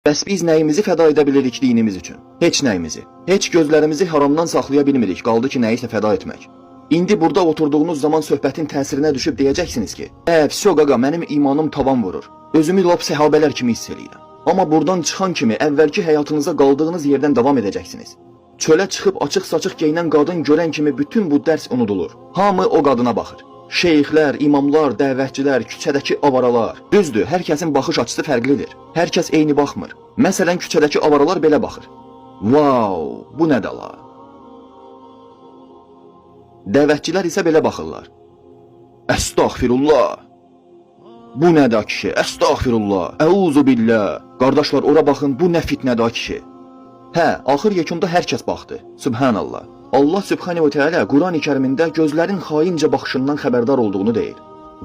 Bəs biz nəyimizi fəda edə bilirik dinimiz üçün? Heç nəyimizi. Heç gözlərimizi haramdan saxlaya bilmirik, qaldı ki, nəyisə fəda etmək. İndi burada oturduğunuz zaman söhbətin təsirinə düşüb deyəcəksiniz ki, vsyo qaqa, mənim imanım tavan vurur. Özümü lap səhabələr kimi hiss eləyirəm. Amma buradan çıxan kimi əvvəlki həyatınıza qaldığınız yerdən davam edəcəksiniz. Çölə çıxıb açıq-saçıq geyinən qadın görən kimi bütün bu dərs unudulur. Hamı o qadına baxır. Şeyxlər, imamlar, dəvətçilər, küçədəki avaralar. Düzdür, hər kəsin baxış açısı fərqlidir. Hər kəs eyni baxmır. Məsələn, küçədəki avaralar belə baxır. Wow, bu nə dala? Dəvətçilər isə belə baxırlar. Əstəğfirullah. Bu nə da kişi? Əstəğfirullah. Əuzu billah. Qardaşlar, ora baxın, bu nə fitnədə kişi. Hə, axır yekunda hər kəs baxdı. Subhanallah. Allah Subhanahu Teala Quran-ı Kərimində gözlərin xaincə baxışından xəbərdar olduğunu deyir.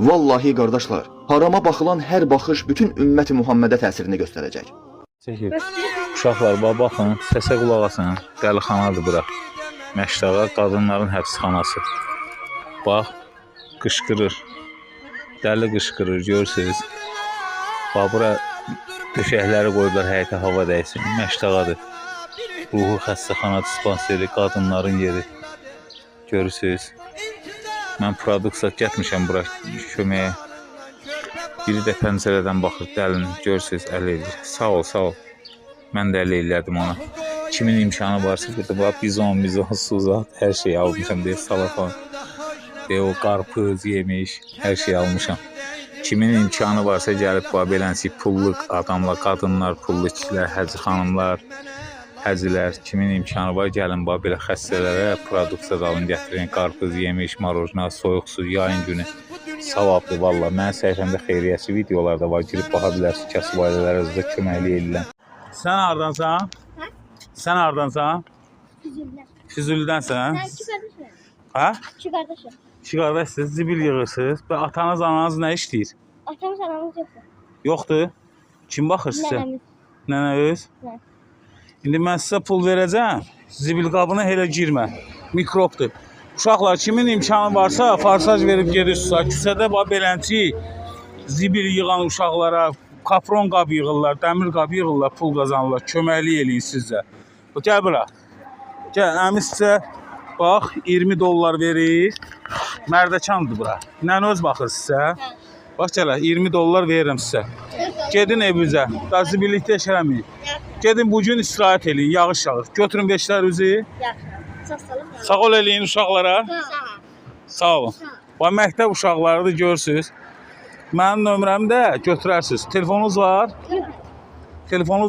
Vallahi qardaşlar, harama baxılan hər baxış bütün ümməti Muhammedə təsirini göstərəcək. Çəkil. Uşaqlar, baxın, səsə qulaq asın. Dəlixanadır bura. Məşdağa qadınların həbsxanası. Bax, qışqırır. Dəli qışqırır, görürsünüz. Bax, bura döşəkləri qoyublar, həyətə hava dəysin. Məşdağadır. Ruhu xəstəxana dispanseri, qadınların yeri. Görürsünüz. Mən produksiya getmişəm bura köməyə. Biri də pəncərədən baxır, dəlin, görürsünüz, əl edir. Sağ ol, sağ ol. Mən də əl eləyərdim ona. Kimin imkanı varsa, burada bizon, suzat, hər şey almışam, deyə salafan. Deyə o qarpız, yemiş, hər şey almışam. Kimin imkanı varsa gəlib belənsi pulluq adamlar, qadınlar, pullu kişilər, həci xanımlar, həcilər, kimin imkanı var, gəlin belə xəstələrə produksiya alın, gətirin, qarpız, yemiş, marojna, soyuq su, yayın günü. Savabdır, valla. Mənim səhifəmdə xeyriyyəçi videolar da var, girib baxa bilərsiniz, kasıb ailələrə özdə köməkli edirlər. Sən hardansan? Sən hardansan? Füzulidənsən? Hə? İki qardaşım. İki qardaşsınız, zibil yığırsınız. Atanız, ananız nə işləyir? Atamız, anamız yoxdur. Yoxdur. Kim baxır sizə? Nənəmiz. Nənəniz? Hə. İndi mən sizə pul verəcəm. Zibil qabına elə girmə. Mikrobdur. Uşaqlar, kimin imkanı varsa farsaj verib gedirsinizsə, küçədə belənçi zibil yığan uşaqlara kapron qab yığırlar, dəmir qab yığırlar, pul qazanırlar, köməkli eləyin sizə. Gəl bura. Gəl, əmi sizə bax 20 dollar verir. Mərdəkandır bura. Nənəz baxır sizə. Bax gələ, 20 dollar verirəm sizə. Gedin evinizə. Da zibillikdə işələməyin. Gedin bugün istirahət eləyin, yağış yağır. Götürün beşlərinizi. Sağ ol eləyin uşaqlara. Sağ olun. Bax, məktəb uşaqlarıdır, görürsünüz. Mənim nömrəmi də götürərsiniz. Telefonunuz var? Telefonunuz